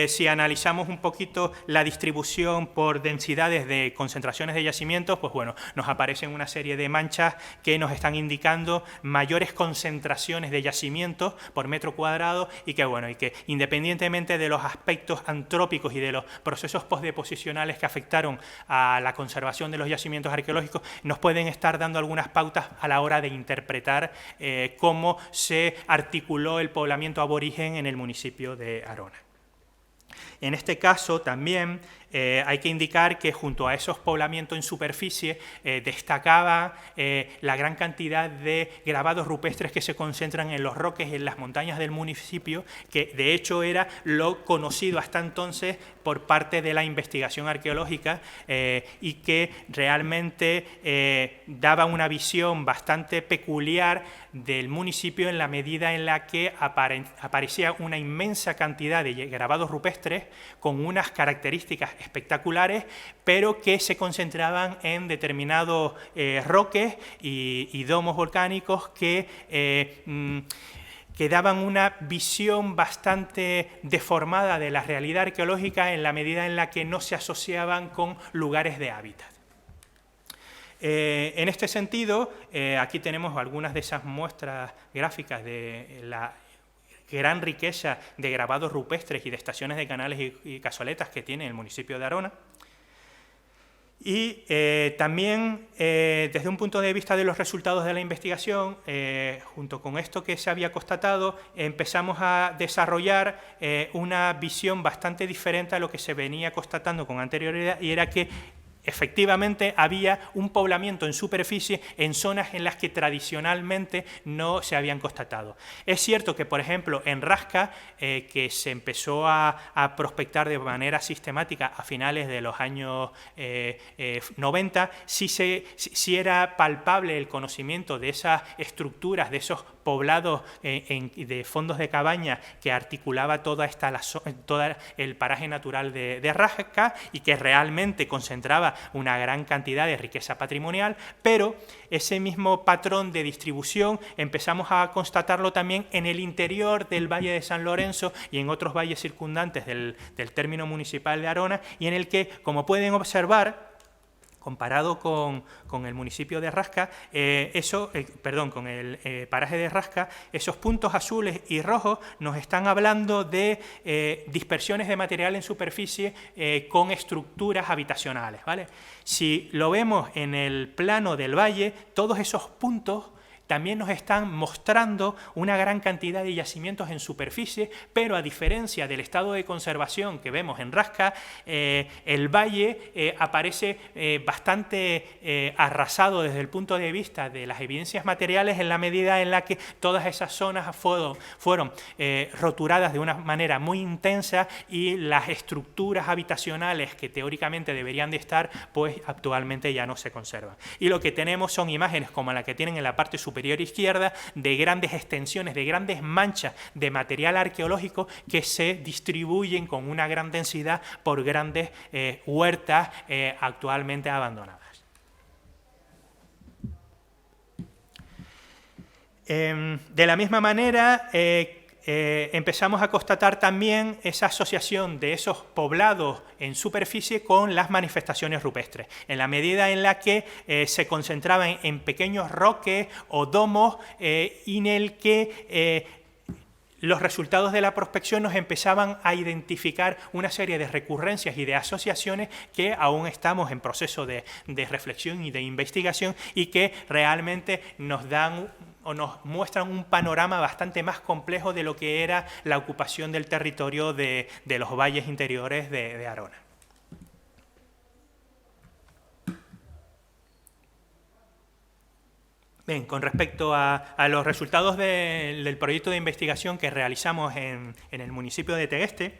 Si analizamos un poquito la distribución por densidades de concentraciones de yacimientos, pues bueno, nos aparecen una serie de manchas que nos están indicando mayores concentraciones de yacimientos por metro cuadrado, y que independientemente de los aspectos antrópicos y de los procesos postdeposicionales que afectaron a la conservación de los yacimientos arqueológicos, nos pueden estar dando algunas pautas a la hora de interpretar cómo se articuló el poblamiento aborigen en el municipio de Arona. En este caso también hay que indicar que junto a esos poblamientos en superficie destacaba la gran cantidad de grabados rupestres que se concentran en los roques y en las montañas del municipio, que de hecho era lo conocido hasta entonces por parte de la investigación arqueológica, y que realmente daba una visión bastante peculiar del municipio en la medida en la que aparecía una inmensa cantidad de grabados rupestres con unas características espectaculares, pero que se concentraban en determinados roques y domos volcánicos que daban una visión bastante deformada de la realidad arqueológica en la medida en la que no se asociaban con lugares de hábitat. En este sentido, aquí tenemos algunas de esas muestras gráficas de la gran riqueza de grabados rupestres y de estaciones de canales y cazoletas que tiene el municipio de Arona. Y también, desde un punto de vista de los resultados de la investigación, junto con esto que se había constatado, empezamos a desarrollar una visión bastante diferente a lo que se venía constatando con anterioridad, y era que efectivamente había un poblamiento en superficie en zonas en las que tradicionalmente no se habían constatado. Es cierto que, por ejemplo, en Rasca, que se empezó a prospectar de manera sistemática a finales de los años 90, sí era palpable el conocimiento de esas estructuras, de esos poblados de fondos de cabaña que articulaba todo el paraje natural de Rasca, y que realmente concentraba una gran cantidad de riqueza patrimonial, pero ese mismo patrón de distribución empezamos a constatarlo también en el interior del Valle de San Lorenzo y en otros valles circundantes del término municipal de Arona, y en el que, como pueden observar, comparado con el municipio de Rasca, con el paraje de Rasca, esos puntos azules y rojos nos están hablando de dispersiones de material en superficie con estructuras habitacionales, ¿vale? Si lo vemos en el plano del valle, todos esos puntos también nos están mostrando una gran cantidad de yacimientos en superficie, pero a diferencia del estado de conservación que vemos en Rasca, el valle aparece bastante arrasado desde el punto de vista de las evidencias materiales, en la medida en la que todas esas zonas fueron roturadas de una manera muy intensa, y las estructuras habitacionales que teóricamente deberían de estar, pues actualmente ya no se conservan. Y lo que tenemos son imágenes como la que tienen en la parte superior superior izquierda, de grandes extensiones, de grandes manchas de material arqueológico que se distribuyen con una gran densidad por grandes huertas actualmente abandonadas. De la misma manera, empezamos a constatar también esa asociación de esos poblados en superficie con las manifestaciones rupestres, en la medida en la que se concentraban en pequeños roques o domos en el que los resultados de la prospección nos empezaban a identificar una serie de recurrencias y de asociaciones que aún estamos en proceso de reflexión y de investigación y que realmente nos dan o nos muestran un panorama bastante más complejo de lo que era la ocupación del territorio de los valles interiores de Arona. Bien, con respecto a los resultados del proyecto de investigación que realizamos en el municipio de Tegueste,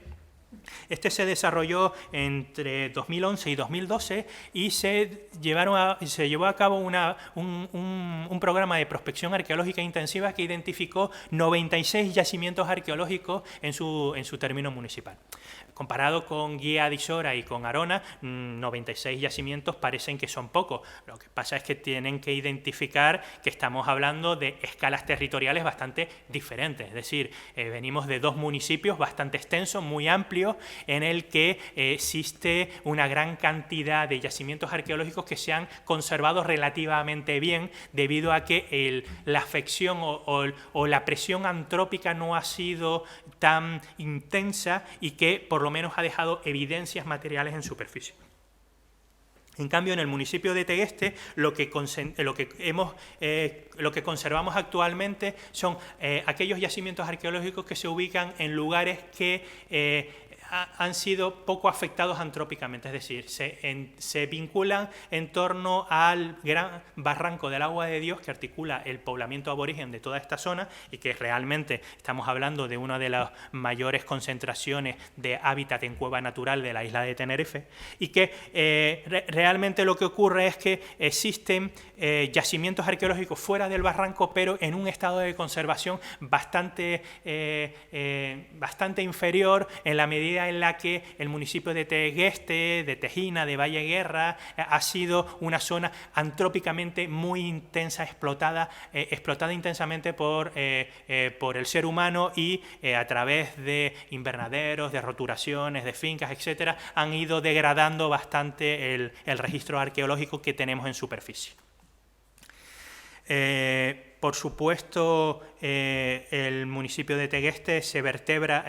este se desarrolló entre 2011 y 2012 y se llevó a cabo un programa de prospección arqueológica intensiva que identificó 96 yacimientos arqueológicos en su término municipal. Comparado con Guía de Isora y con Arona, 96 yacimientos parecen que son pocos. Lo que pasa es que tienen que identificar que estamos hablando de escalas territoriales bastante diferentes. Es decir, venimos de dos municipios bastante extensos, muy amplios, en el que existe una gran cantidad de yacimientos arqueológicos que se han conservado relativamente bien debido a que la afección o la presión antrópica no ha sido tan intensa y que por lo menos ha dejado evidencias materiales en superficie. En cambio, en el municipio de Tegueste, lo que conservamos actualmente son aquellos yacimientos arqueológicos que se ubican en lugares que han sido poco afectados antrópicamente, es decir, se vinculan en torno al gran barranco del Agua de Dios que articula el poblamiento aborigen de toda esta zona y que realmente estamos hablando de una de las mayores concentraciones de hábitat en cueva natural de la isla de Tenerife y que realmente lo que ocurre es que existen yacimientos arqueológicos fuera del barranco pero en un estado de conservación bastante inferior en la medida en la que el municipio de Tegueste, de Tejina, de Valle Guerra, ha sido una zona antrópicamente muy intensa, explotada intensamente por el ser humano y a través de invernaderos, de roturaciones, de fincas, etcétera, han ido degradando bastante el registro arqueológico que tenemos en superficie. Por supuesto, el municipio de Tegueste se vertebra,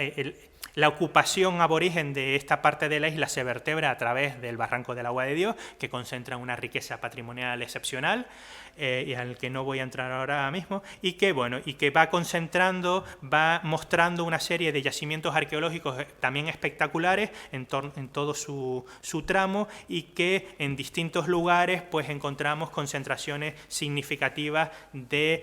la ocupación aborigen de esta parte de la isla se vertebra a través del Barranco del Agua de Dios, que concentra una riqueza patrimonial excepcional, y al que no voy a entrar ahora mismo, y que va mostrando una serie de yacimientos arqueológicos también espectaculares en todo su tramo, y que en distintos lugares pues encontramos concentraciones significativas de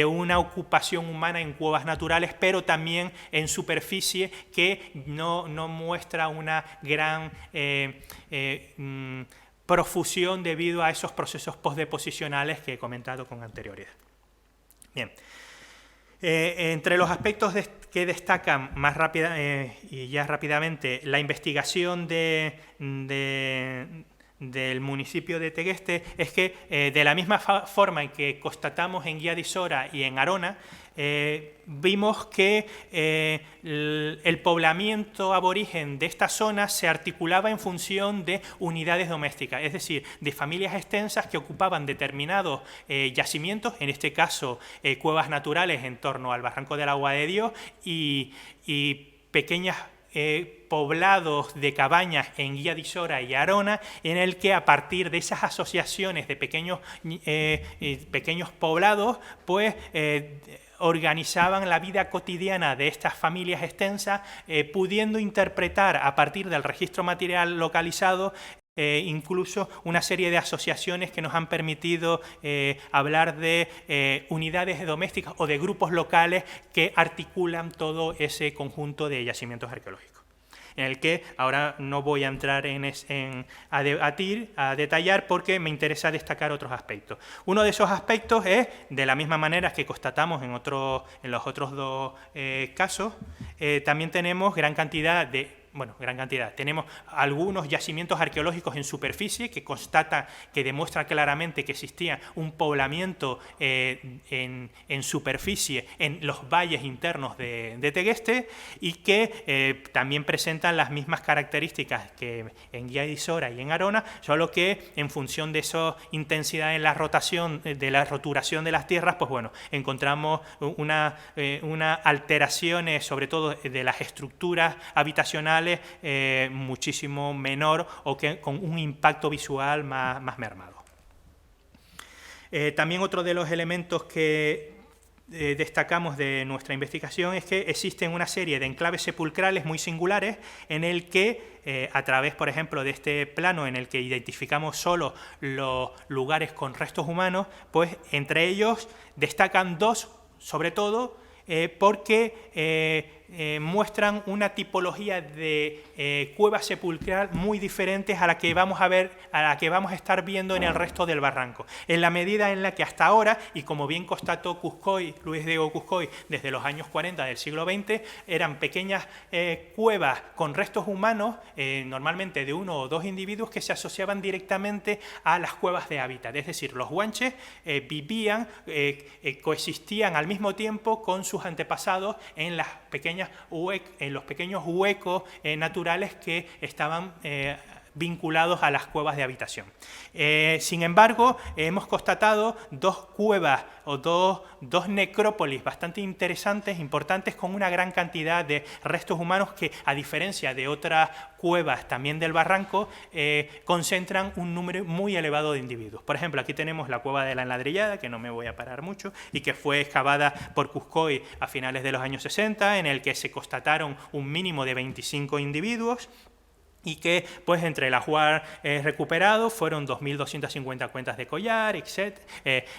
una ocupación humana en cuevas naturales, pero también en superficie que no muestra una gran profusión debido a esos procesos postdeposicionales que he comentado con anterioridad. Bien. Entre los aspectos que destacan más rápidamente la investigación del municipio de Tegueste es que de la misma forma en que constatamos en Guía de Isora y en Arona, vimos que el poblamiento aborigen de esta zona se articulaba en función de unidades domésticas, es decir, de familias extensas que ocupaban determinados yacimientos, en este caso cuevas naturales en torno al Barranco del Agua de Dios y pequeños poblados de cabañas en Guía de Isora y Arona, en el que a partir de esas asociaciones de pequeños poblados, pues organizaban la vida cotidiana de estas familias extensas, pudiendo interpretar a partir del registro material localizado incluso una serie de asociaciones que nos han permitido hablar de unidades domésticas o de grupos locales que articulan todo ese conjunto de yacimientos arqueológicos. en el que ahora no voy a entrar a debatir, a detallar, porque me interesa destacar otros aspectos. Uno de esos aspectos es, de la misma manera que constatamos en los otros dos casos, también tenemos tenemos algunos yacimientos arqueológicos en superficie que demuestran claramente que existía un poblamiento en superficie en los valles internos de Tegueste, y que también presentan las mismas características que en Guía de Isora y en Arona, solo que en función de esa intensidad en la rotación, de la roturación de las tierras, pues bueno, encontramos una alteraciones, sobre todo de las estructuras habitacionales, muchísimo menor, o que con un impacto visual más mermado. También otro de los elementos que destacamos de nuestra investigación es que existen una serie de enclaves sepulcrales muy singulares en el que, a través, por ejemplo, de este plano en el que identificamos solo los lugares con restos humanos, pues entre ellos destacan dos, sobre todo, porque muestran una tipología de cueva sepulcral muy diferentes a la que vamos a estar viendo en el resto del barranco, en la medida en la que hasta ahora, y como bien constató Luis Diego Cuscoy desde los años 40 del siglo XX, eran pequeñas cuevas con restos humanos, normalmente de uno o dos individuos, que se asociaban directamente a las cuevas de hábitat, es decir, los guanches vivían, coexistían al mismo tiempo con sus antepasados en los pequeños huecos naturales que estaban vinculados a las cuevas de habitación. Sin embargo, hemos constatado dos cuevas o dos necrópolis bastante interesantes, importantes, con una gran cantidad de restos humanos que, a diferencia de otras cuevas también del barranco, concentran un número muy elevado de individuos. Por ejemplo, aquí tenemos la cueva de la Enladrillada, que no me voy a parar mucho, y que fue excavada por Cuscoy a finales de los años 60, en el que se constataron un mínimo de 25 individuos, y que, pues, entre el ajuar recuperado fueron 2.250 cuentas de collar, etc.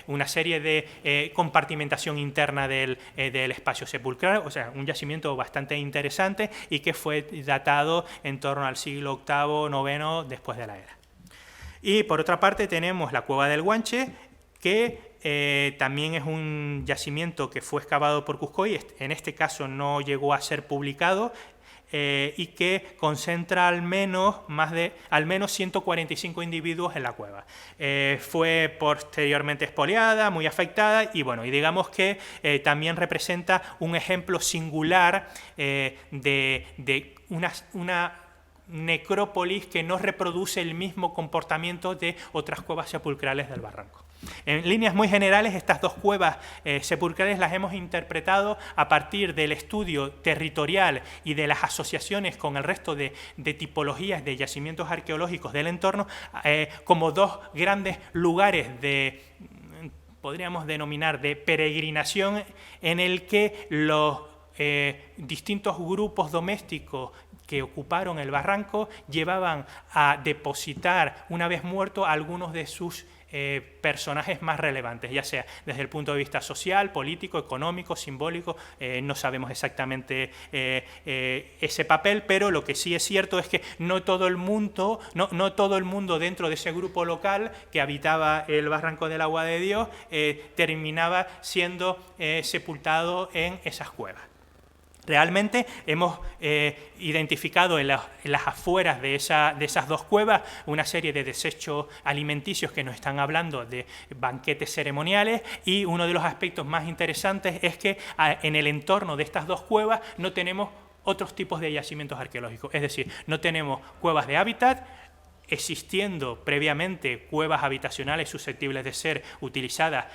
Una serie de compartimentación interna del espacio sepulcral, o sea, un yacimiento bastante interesante, y que fue datado en torno al siglo VIII, IX después de la era. Y por otra parte tenemos la cueva del Guanche, que también es un yacimiento que fue excavado por Cuscoy, en este caso no llegó a ser publicado, y que concentra al menos 145 individuos en la cueva. Fue posteriormente expoliada, muy afectada, y bueno, y digamos que también representa un ejemplo singular de una necrópolis que no reproduce el mismo comportamiento de otras cuevas sepulcrales del barranco. En líneas muy generales, estas dos cuevas sepulcrales las hemos interpretado a partir del estudio territorial y de las asociaciones con el resto de tipologías de yacimientos arqueológicos del entorno, como dos grandes lugares podríamos denominar, de peregrinación, en el que los distintos grupos domésticos que ocuparon el barranco llevaban a depositar, una vez muerto, a algunos de sus personajes más relevantes, ya sea desde el punto de vista social, político, económico, simbólico. No sabemos exactamente ese papel, pero lo que sí es cierto es que no todo el mundo dentro de ese grupo local que habitaba el Barranco del Agua de Dios terminaba siendo sepultado en esas cuevas. Realmente hemos identificado en las afueras de esas dos cuevas una serie de desechos alimenticios que nos están hablando de banquetes ceremoniales, y uno de los aspectos más interesantes es que en el entorno de estas dos cuevas no tenemos otros tipos de yacimientos arqueológicos, es decir, no tenemos cuevas de hábitat, existiendo previamente cuevas habitacionales susceptibles de ser utilizadas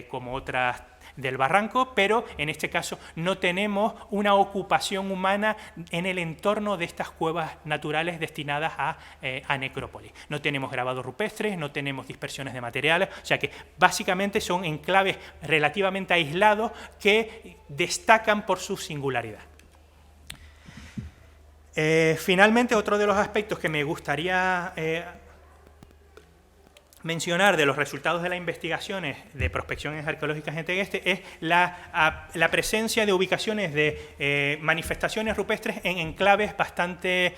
como otras del barranco, pero en este caso no tenemos una ocupación humana en el entorno de estas cuevas naturales destinadas a necrópolis. No tenemos grabados rupestres, no tenemos dispersiones de materiales, o sea que básicamente son enclaves relativamente aislados que destacan por su singularidad. Finalmente, otro de los aspectos que me gustaría mencionar de los resultados de las investigaciones de prospecciones arqueológicas en Tegueste es la presencia de ubicaciones de manifestaciones rupestres en enclaves bastante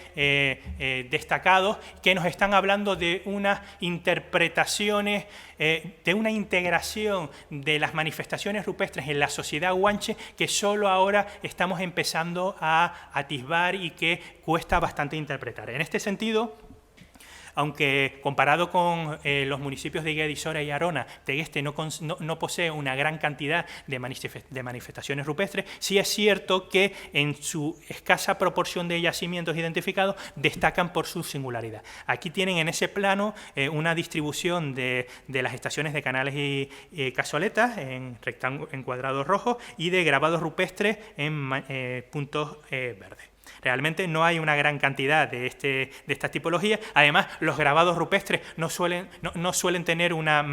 destacados, que nos están hablando de unas interpretaciones, de una integración de las manifestaciones rupestres en la sociedad guanche que solo ahora estamos empezando a atisbar y que cuesta bastante interpretar. En este sentido, aunque comparado con los municipios de Guedisora y Arona, Tegueste no posee una gran cantidad de manifestaciones rupestres, sí es cierto que en su escasa proporción de yacimientos identificados destacan por su singularidad. Aquí tienen en ese plano una distribución de las estaciones de canales y cazoletas en cuadrados rojos y de grabados rupestres en puntos verdes. Realmente no hay una gran cantidad de esta tipología. Además, los grabados rupestres no suelen tener una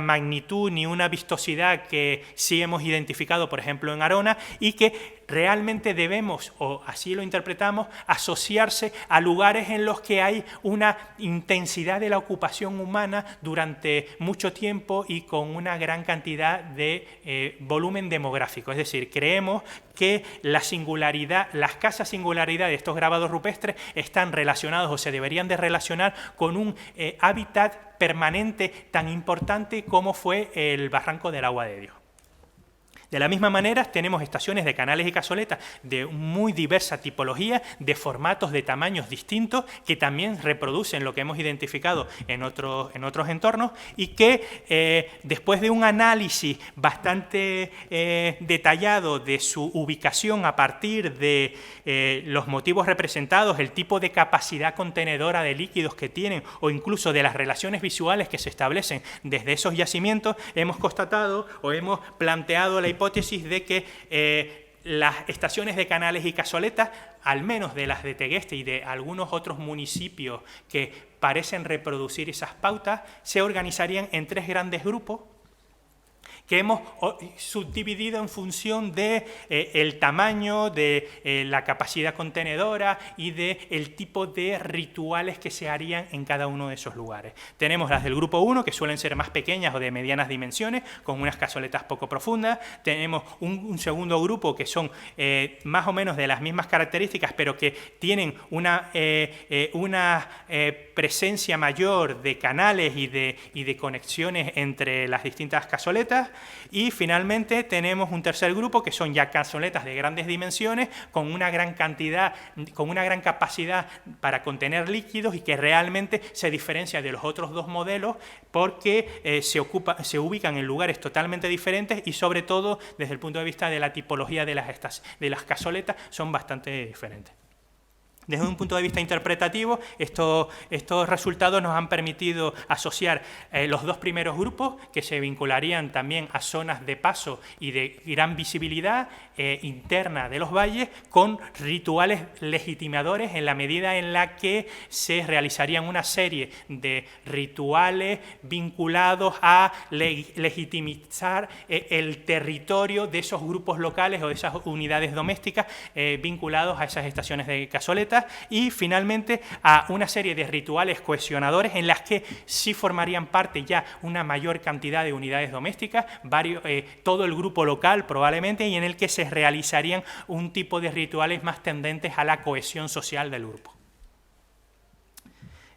magnitud ni una vistosidad que sí hemos identificado, por ejemplo, en Arona, y que realmente debemos, o así lo interpretamos, asociarse a lugares en los que hay una intensidad de la ocupación humana durante mucho tiempo y con una gran cantidad de volumen demográfico. Es decir, creemos que la singularidad, la escasa singularidad de estos grabados rupestres están relacionados o se deberían de relacionar con un hábitat permanente tan importante como fue el Barranco del Agua de Dios. De la misma manera, tenemos estaciones de canales y cazoletas de muy diversa tipología, de formatos, de tamaños distintos, que también reproducen lo que hemos identificado en otros entornos y que después de un análisis bastante detallado de su ubicación a partir de los motivos representados, el tipo de capacidad contenedora de líquidos que tienen o incluso de las relaciones visuales que se establecen desde esos yacimientos, hemos constatado o hemos planteado la hipótesis de que las estaciones de canales y cazoletas, al menos de las de Tegueste y de algunos otros municipios que parecen reproducir esas pautas, se organizarían en 3 grandes grupos que hemos subdividido en función de el tamaño, de la capacidad contenedora y del tipo de rituales que se harían en cada uno de esos lugares. Tenemos las del grupo 1, que suelen ser más pequeñas o de medianas dimensiones, con unas cazoletas poco profundas. Tenemos un segundo grupo que son más o menos de las mismas características, pero que tienen una presencia mayor de canales y de conexiones entre las distintas cazoletas. Y finalmente tenemos un tercer grupo que son ya cazoletas de grandes dimensiones con una gran cantidad, con una gran capacidad para contener líquidos y que realmente se diferencia de los otros 2 modelos porque se ubican en lugares totalmente diferentes y sobre todo desde el punto de vista de la tipología de las cazoletas son bastante diferentes. Desde un punto de vista interpretativo, estos resultados nos han permitido asociar los 2 primeros grupos, que se vincularían también a zonas de paso y de gran visibilidad interna de los valles, con rituales legitimadores en la medida en la que se realizarían una serie de rituales vinculados a legitimizar el territorio de esos grupos locales o de esas unidades domésticas vinculados a esas estaciones de cazoletas. Y finalmente a una serie de rituales cohesionadores en las que sí formarían parte ya una mayor cantidad de unidades domésticas, todo el grupo local probablemente, y en el que se realizarían un tipo de rituales más tendentes a la cohesión social del grupo.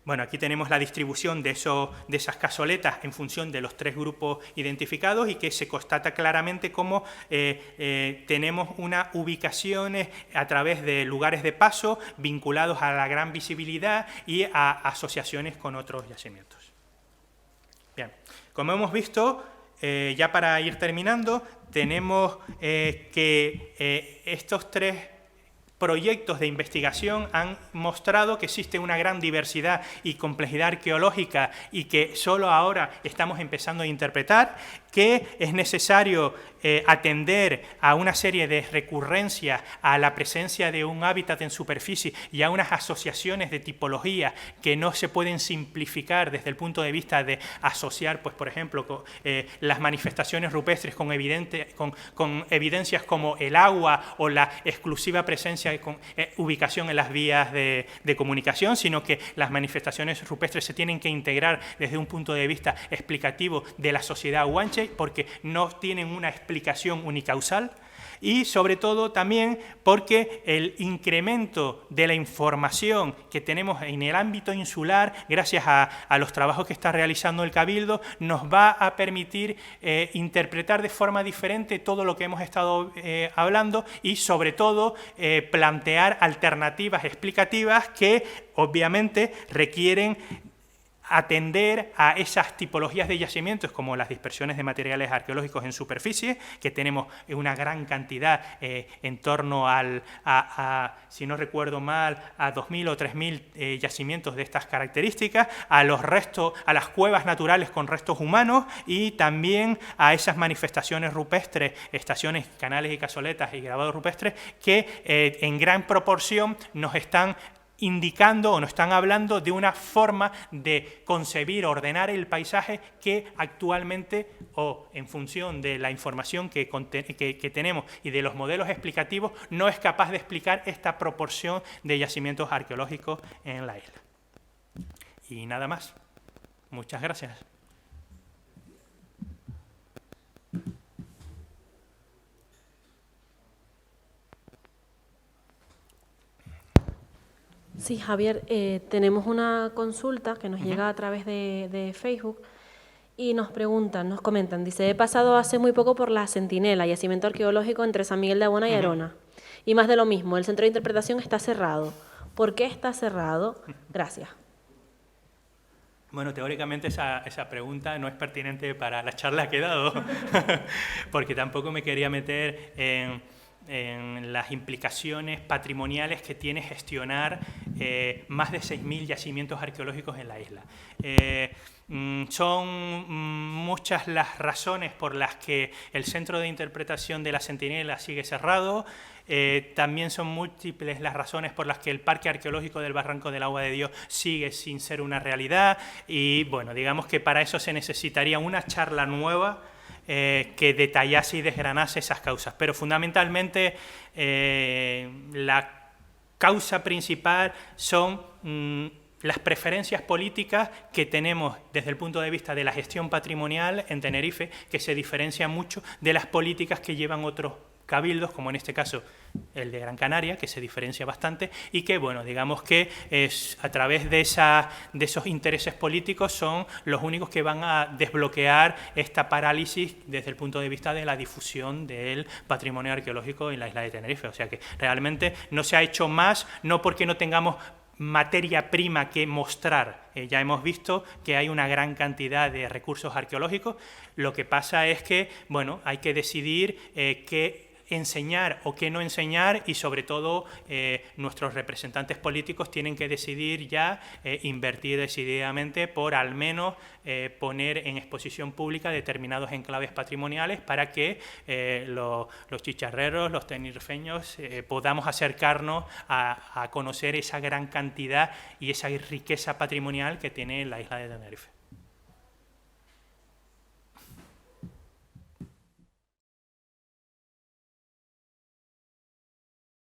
Bueno, aquí tenemos la distribución de esas cazoletas en función de los 3 grupos identificados y que se constata claramente cómo tenemos unas ubicaciones a través de lugares de paso vinculados a la gran visibilidad y a asociaciones con otros yacimientos. Bien, como hemos visto, ya para ir terminando, tenemos que estos 3 proyectos de investigación han mostrado que existe una gran diversidad y complejidad arqueológica y que solo ahora estamos empezando a interpretar, que es necesario atender a una serie de recurrencias, a la presencia de un hábitat en superficie y a unas asociaciones de tipología que no se pueden simplificar desde el punto de vista de asociar, pues, por ejemplo, las manifestaciones rupestres con evidencias como el agua o la exclusiva presencia con ubicación en las vías de comunicación, sino que las manifestaciones rupestres se tienen que integrar desde un punto de vista explicativo de la sociedad guanche, porque no tienen una explicación unicausal, y sobre todo también porque el incremento de la información que tenemos en el ámbito insular, gracias a los trabajos que está realizando el Cabildo, nos va a permitir interpretar de forma diferente todo lo que hemos estado hablando y sobre todo plantear alternativas explicativas que obviamente requieren atender a esas tipologías de yacimientos como las dispersiones de materiales arqueológicos en superficie, que tenemos una gran cantidad, en torno si no recuerdo mal, a 2.000 o 3.000 yacimientos de estas características, a los restos, a las cuevas naturales con restos humanos y también a esas manifestaciones rupestres, estaciones, canales y cazoletas y grabados rupestres que en gran proporción nos están indicando o nos están hablando de una forma de concebir, ordenar el paisaje que actualmente, o en función de la información que tenemos y de los modelos explicativos, no es capaz de explicar esta proporción de yacimientos arqueológicos en la isla. Y nada más. Muchas gracias. Sí, Javier, tenemos una consulta que nos llega a través de Facebook y nos comentan, dice, he pasado hace muy poco por La Centinela, yacimiento arqueológico entre San Miguel de Abona y Arona, y más de lo mismo, el centro de interpretación está cerrado. ¿Por qué está cerrado? Gracias. Bueno, teóricamente esa pregunta no es pertinente para la charla que he dado, porque tampoco me quería meter en las implicaciones patrimoniales que tiene gestionar más de 6.000 yacimientos arqueológicos en la isla. Son muchas las razones por las que el centro de interpretación de La Centinela sigue cerrado. También son múltiples las razones por las que el Parque Arqueológico del Barranco del Agua de Dios sigue sin ser una realidad, y bueno, digamos que para eso se necesitaría una charla nueva que detallase y desgranase esas causas, pero fundamentalmente la causa principal son las preferencias políticas que tenemos desde el punto de vista de la gestión patrimonial en Tenerife, que se diferencia mucho de las políticas que llevan otros cabildos, como en este caso el de Gran Canaria, que se diferencia bastante, y que, bueno, digamos que es a través de esos intereses políticos son los únicos que van a desbloquear esta parálisis desde el punto de vista de la difusión del patrimonio arqueológico en la isla de Tenerife. O sea que realmente no se ha hecho más, no porque no tengamos materia prima que mostrar. Ya hemos visto que hay una gran cantidad de recursos arqueológicos. Lo que pasa es que, bueno, hay que decidir qué enseñar o qué no enseñar, y sobre todo nuestros representantes políticos tienen que decidir ya invertir decididamente por al menos poner en exposición pública determinados enclaves patrimoniales para que los chicharreros, los tenerifeños podamos acercarnos a conocer esa gran cantidad y esa riqueza patrimonial que tiene la isla de Tenerife.